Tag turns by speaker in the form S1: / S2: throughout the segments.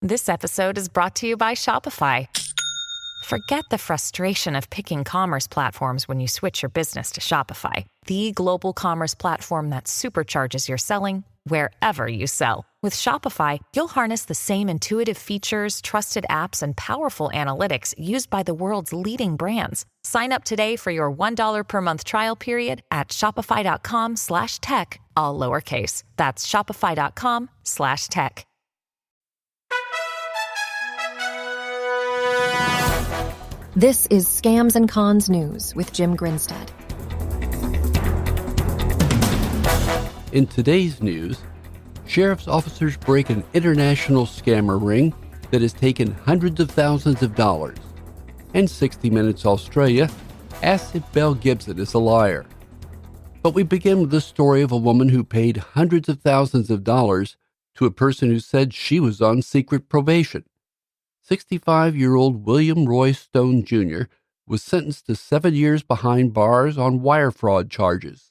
S1: This episode is brought to you by Shopify. Forget the frustration of picking commerce platforms when you switch your business to Shopify, the global commerce platform that supercharges your selling wherever you sell. With Shopify, you'll harness the same intuitive features, trusted apps, and powerful analytics used by the world's leading brands. Sign up today for your $1 per month trial period at shopify.com/tech, all lowercase. That's shopify.com/tech.
S2: This is Scams and Cons News with Jim Grinstead.
S3: In today's news, sheriff's officers break an international scammer ring that has taken hundreds of thousands of dollars. And 60 Minutes Australia asks if Belle Gibson is a liar. But we begin with the story of a woman who paid hundreds of thousands of dollars to a person who said she was on secret probation. 65-year-old William Roy Stone Jr. was sentenced to 7 years behind bars on wire fraud charges.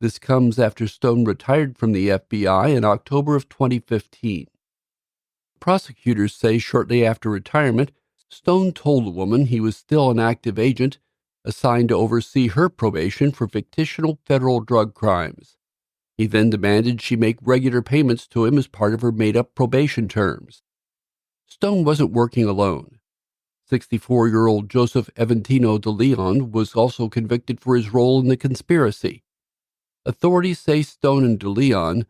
S3: This comes after Stone retired from the FBI in October of 2015. Prosecutors say shortly after retirement, Stone told the woman he was still an active agent assigned to oversee her probation for fictional federal drug crimes. He then demanded she make regular payments to him as part of her made-up probation terms. Stone wasn't working alone. 64-year-old Joseph Eventino de Leon was also convicted for his role in the conspiracy. Authorities say Stone and de Leon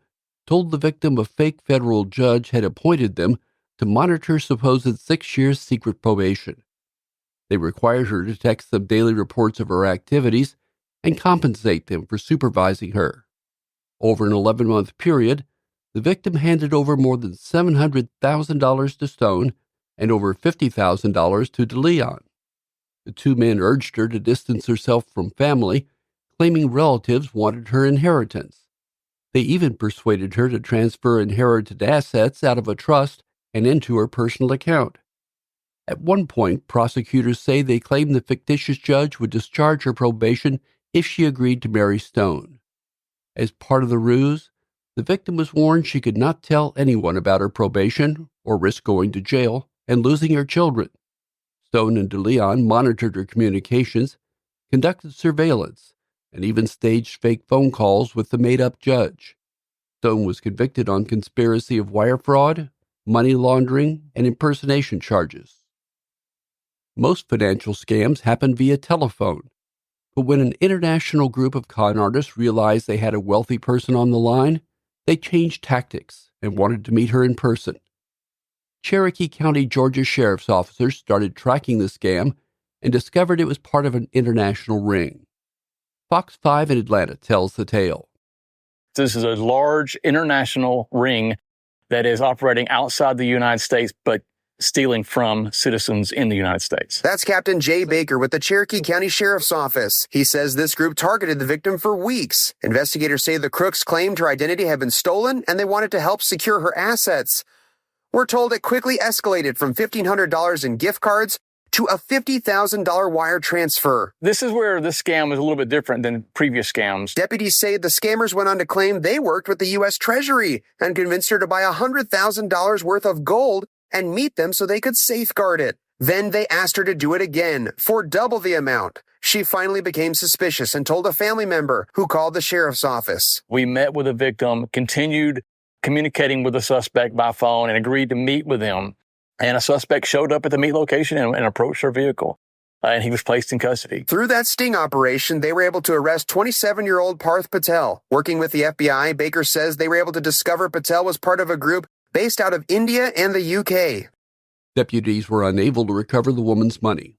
S3: told the victim a fake federal judge had appointed them to monitor supposed 6 years secret probation. They required her to text them daily reports of her activities and compensate them for supervising her. Over an 11-month period, the victim handed over more than $700,000 to Stone and over $50,000 to de Leon. The two men urged her to distance herself from family, claiming relatives wanted her inheritance. They even persuaded her to transfer inherited assets out of a trust and into her personal account. At one point, prosecutors say they claimed the fictitious judge would discharge her probation if she agreed to marry Stone. As part of the ruse, the victim was warned she could not tell anyone about her probation or risk going to jail and losing her children. Stone and de Leon monitored her communications, conducted surveillance, and even staged fake phone calls with the made-up judge. Stone was convicted on conspiracy of wire fraud, money laundering, and impersonation charges. Most financial scams happen via telephone, but when an international group of con artists realized they had a wealthy person on the line, they changed tactics and wanted to meet her in person. Cherokee County, Georgia sheriff's officers started tracking the scam and discovered it was part of an international ring. Fox 5 in Atlanta tells the tale.
S4: This is a large international ring that is operating outside the United States, but stealing from citizens in the United States.
S5: That's Captain Jay Baker with the Cherokee County Sheriff's Office. He says this group targeted the victim for weeks. Investigators say the crooks claimed her identity had been stolen and they wanted to help secure her assets. We're told it quickly escalated from $1,500 in gift cards to a $50,000 wire transfer.
S4: This is where this scam is a little bit different than previous scams.
S5: Deputies say the scammers went on to claim they worked with the U.S. Treasury and convinced her to buy $100,000 worth of gold and meet them so they could safeguard it. Then they asked her to do it again for double the amount. She finally became suspicious and told a family member who called the sheriff's office.
S4: We met with the victim, continued communicating with the suspect by phone, and agreed to meet with him. And a suspect showed up at the meet location and approached her vehicle. And he was placed in custody.
S5: Through that sting operation, they were able to arrest 27-year-old Parth Patel. Working with the FBI, Baker says they were able to discover Patel was part of a group based out of India and the UK.
S3: Deputies were unable to recover the woman's money.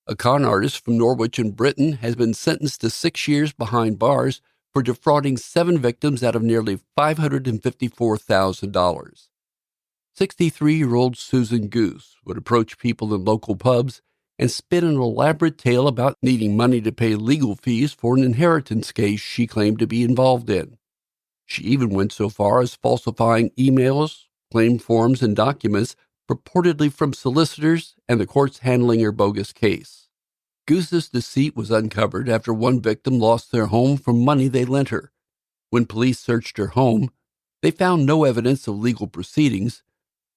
S3: A con artist from Norwich in Britain has been sentenced to 6 years behind bars for defrauding 7 victims out of nearly $554,000. 63-year-old Susan Goose would approach people in local pubs and spin an elaborate tale about needing money to pay legal fees for an inheritance case she claimed to be involved in. She even went so far as falsifying emails, claim forms, and documents purportedly from solicitors and the courts handling her bogus case. Goose's deceit was uncovered after one victim lost their home from money they lent her. When police searched her home, they found no evidence of legal proceedings,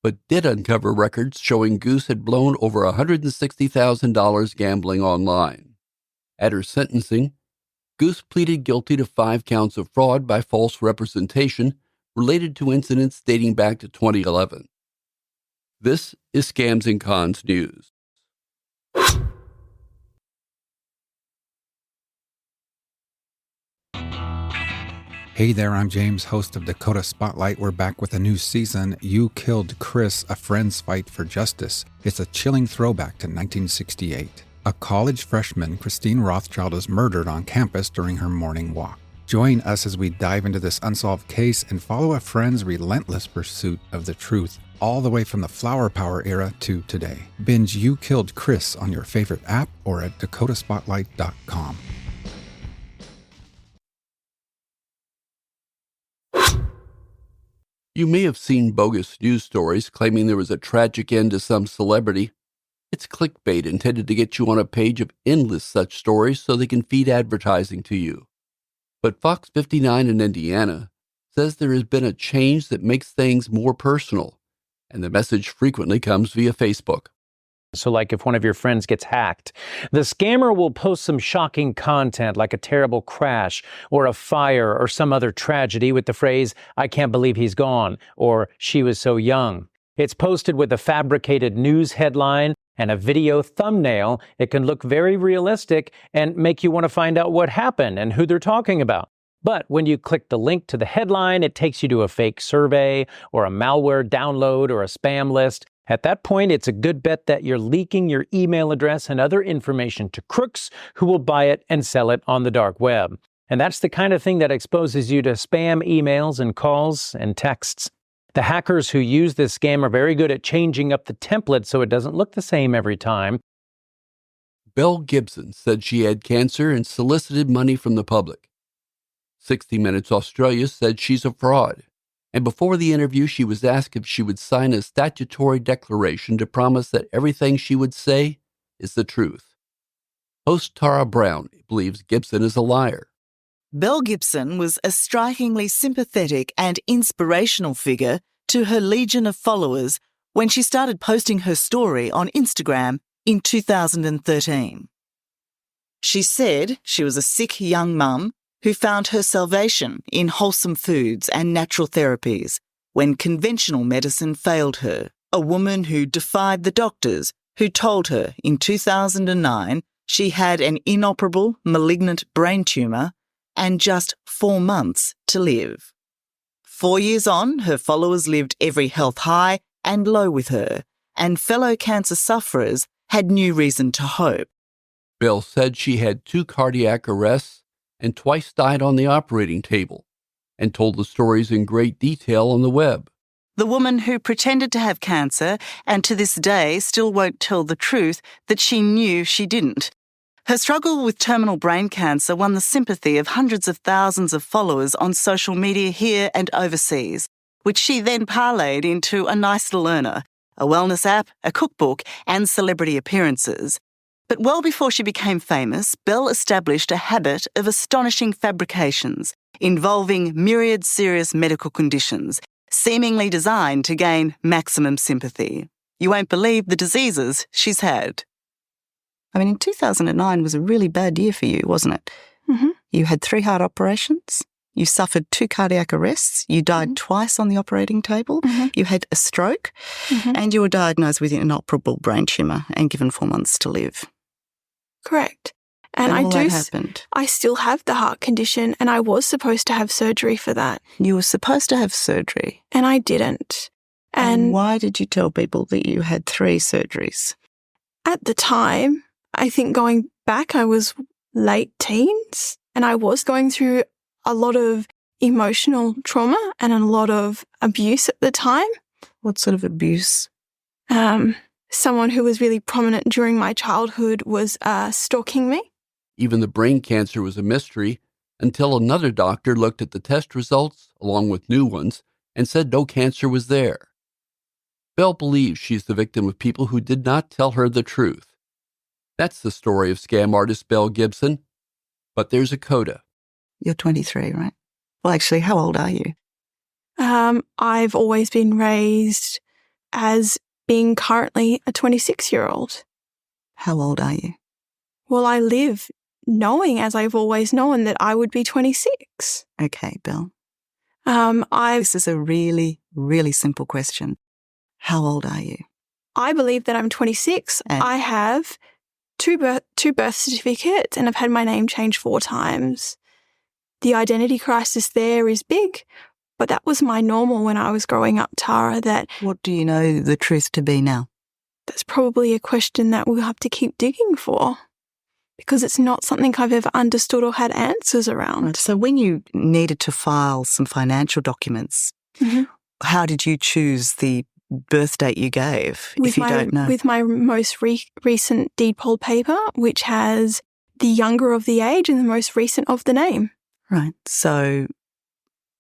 S3: but did uncover records showing Goose had blown over $160,000 gambling online. At her sentencing, Goose pleaded guilty to 5 counts of fraud by false representation related to incidents dating back to 2011. This is Scams and Cons News.
S6: Hey there, I'm James, host of Dakota Spotlight. We're back with a new season, You Killed Chris, A Friend's Fight for Justice. It's a chilling throwback to 1968. A college freshman, Christine Rothschild, is murdered on campus during her morning walk. Join us as we dive into this unsolved case and follow a friend's relentless pursuit of the truth, all the way from the flower power era to today. Binge You Killed Chris on your favorite app or at dakotaspotlight.com.
S3: You may have seen bogus news stories claiming there was a tragic end to some celebrity. It's clickbait intended to get you on a page of endless such stories so they can feed advertising to you. But Fox 59 in Indiana says there has been a change that makes things more personal, and the message frequently comes via Facebook.
S7: So like if one of your friends gets hacked, the scammer will post some shocking content like a terrible crash or a fire or some other tragedy with the phrase, "I can't believe he's gone," or "she was so young." It's posted with a fabricated news headline and a video thumbnail. It can look very realistic and make you want to find out what happened and who they're talking about. But when you click the link to the headline, it takes you to a fake survey or a malware download or a spam list. At that point, it's a good bet that you're leaking your email address and other information to crooks who will buy it and sell it on the dark web. And that's the kind of thing that exposes you to spam emails and calls and texts. The hackers who use this scam are very good at changing up the template so it doesn't look the same every time.
S3: Belle Gibson said she had cancer and solicited money from the public. 60 Minutes Australia said she's a fraud. And before the interview, she was asked if she would sign a statutory declaration to promise that everything she would say is the truth. Host Tara Brown believes Gibson is a liar.
S8: Belle Gibson was a strikingly sympathetic and inspirational figure to her legion of followers when she started posting her story on Instagram in 2013. She said she was a sick young mum who found her salvation in wholesome foods and natural therapies when conventional medicine failed her. A woman who defied the doctors who told her in 2009 she had an inoperable malignant brain tumour and just 4 months to live. 4 years on, her followers lived every health high and low with her, and fellow cancer sufferers had new reason to hope.
S3: Belle said she had 2 cardiac arrests and twice died on the operating table, and told the stories in great detail on the web.
S8: The woman who pretended to have cancer and to this day still won't tell the truth that she knew she didn't. Her struggle with terminal brain cancer won the sympathy of hundreds of thousands of followers on social media here and overseas, which she then parlayed into a nice little earner, a wellness app, a cookbook, and celebrity appearances. But well before she became famous, Belle established a habit of astonishing fabrications involving myriad serious medical conditions, seemingly designed to gain maximum sympathy. You won't believe the diseases she's had. I mean, in 2009 was a really bad year for you, wasn't it?
S9: Mm-hmm.
S8: You had 3 heart operations, you suffered 2 cardiac arrests, you died twice on the operating table, you had a stroke, and you were diagnosed with an inoperable brain tumour and given 4 months to live.
S9: Correct. And
S8: all that happened.
S9: I still have the heart condition, and I was supposed to have surgery for that.
S8: You were supposed to have surgery.
S9: And I didn't.
S8: And why did you tell people that you had 3 surgeries?
S9: At the time, I think going back, I was late teens, and I was going through a lot of emotional trauma and a lot of abuse at the time.
S8: What sort of abuse?
S9: Someone who was really prominent during my childhood was stalking me.
S3: Even the brain cancer was a mystery until another doctor looked at the test results, along with new ones, and said no cancer was there. Belle believes she's the victim of people who did not tell her the truth. That's the story of scam artist Belle Gibson. But there's a coda.
S8: You're 23, right? Well, actually, how old are you?
S9: I've always been raised as being currently a 26-year-old.
S8: How old are you?
S9: Well, I live knowing, as I've always known, that I would be 26.
S8: Okay, Belle.
S9: I
S8: This is a really, really simple question. How old are you?
S9: believe that I'm 26.
S8: And-
S9: I have two birth certificates, and I've had my name changed 4 times. The identity crisis there is big, but that was my normal when I was growing up, Tara.
S8: What do you know the truth to be now?
S9: That's probably a question that we'll have to keep digging for, because it's not something I've ever understood or had answers around.
S8: Right. So when you needed to file some financial documents, how did you choose the birth date you gave, if you don't know?
S9: With my most recent deed poll paper, which has the younger of the age and the most recent of the name.
S8: Right. So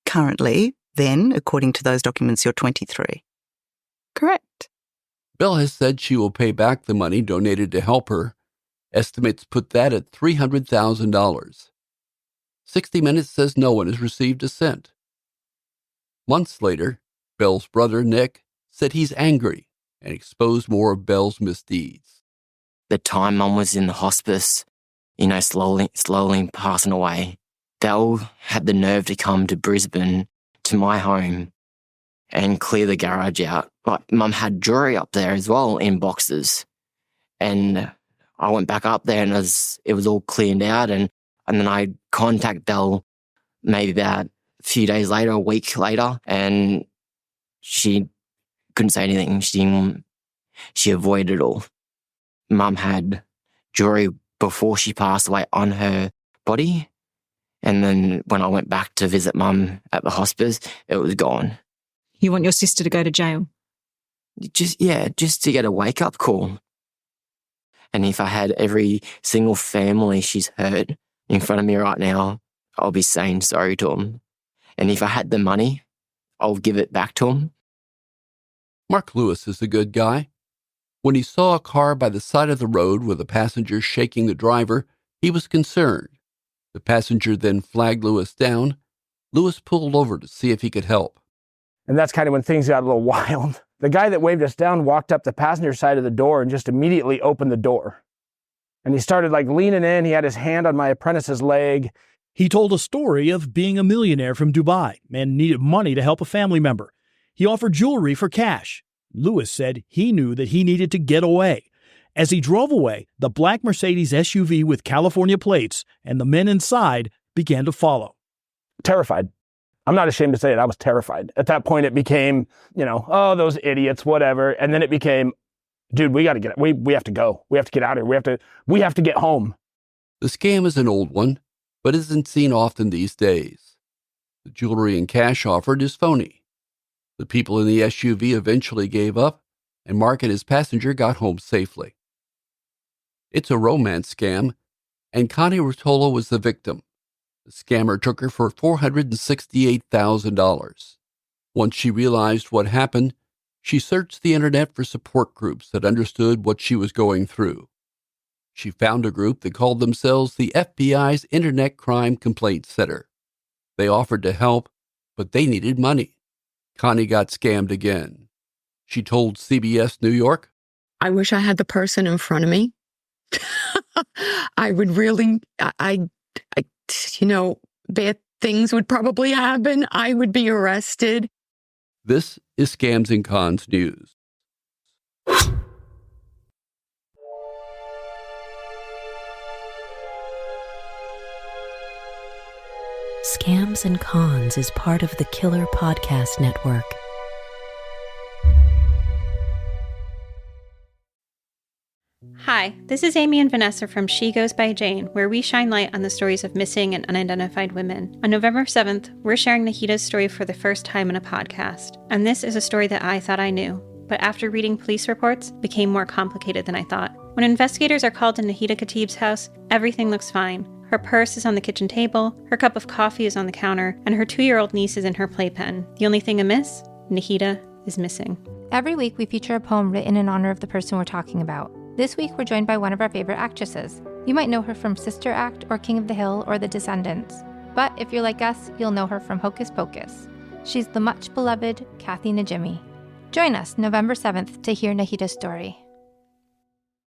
S8: currently, then, according to those documents, you're 23.
S9: Correct.
S3: Belle has said she will pay back the money donated to help her. Estimates put that at $300,000. 60 Minutes says no one has received a cent. Months later, Belle's brother, Nick, said he's angry and exposed more of Belle's misdeeds.
S10: The time Mum was in the hospice, slowly passing away, Belle had the nerve to come to Brisbane, to my home, and clear the garage out. But Mum had jewelry up there as well in boxes. And I went back up there and it was all cleaned out. And then I contacted Belle maybe about a few days later, a week later, and she couldn't say anything. She avoided it all. Mum had jewelry before she passed away on her body. And then when I went back to visit Mum at the hospice, it was gone.
S11: You want your sister to go to jail?
S10: Just to get a wake-up call. And if I had every single family she's hurt in front of me right now, I'll be saying sorry to them. And if I had the money, I'll give it back to them.
S3: Mark Lewis is a good guy. When he saw a car by the side of the road with a passenger shaking the driver, he was concerned. The passenger then flagged Lewis down. Lewis pulled over to see if he could help.
S12: And that's kind of when things got a little wild. The guy that waved us down walked up the passenger side of the door and just immediately opened the door. And he started leaning in. He had his hand on my apprentice's leg.
S13: He told a story of being a millionaire from Dubai and needed money to help a family member. He offered jewelry for cash. Lewis said he knew that he needed to get away. As he drove away, the black Mercedes SUV with California plates and the men inside began to follow.
S12: Terrified. I'm not ashamed to say it. I was terrified. At that point, it became, oh, those idiots, whatever. And then it became, dude, we got to get, we have to go. We have to get out of here. We have to get home.
S3: The scam is an old one, but isn't seen often these days. The jewelry and cash offered is phony. The people in the SUV eventually gave up, and Mark and his passenger got home safely. It's a romance scam, and Connie Rotolo was the victim. The scammer took her for $468,000. Once she realized what happened, she searched the internet for support groups that understood what she was going through. She found a group that called themselves the FBI's Internet Crime Complaint Center. They offered to help, but they needed money. Connie got scammed again. She told CBS New York,
S14: I wish I had the person in front of me. I would really, bad things would probably happen. I would be arrested.
S3: This is Scams and Cons News.
S2: Scams and Cons is part of the Killer Podcast Network.
S15: Hi, this is Amy and Vanessa from She Goes by Jane, where we shine light on the stories of missing and unidentified women. On November 7th, we're sharing Nahita's story for the first time in a podcast. And this is a story that I thought I knew, but after reading police reports, became more complicated than I thought. When investigators are called to Nahita Khatib's house, everything looks fine. Her purse is on the kitchen table, her cup of coffee is on the counter, and her 2-year-old niece is in her playpen. The only thing amiss? Nahita is missing.
S16: Every week, we feature a poem written in honor of the person we're talking about. This week, we're joined by one of our favorite actresses. You might know her from Sister Act or King of the Hill or The Descendants. But if you're like us, you'll know her from Hocus Pocus. She's the much-beloved Kathy Najimy. Join us November 7th to hear Nahida's story.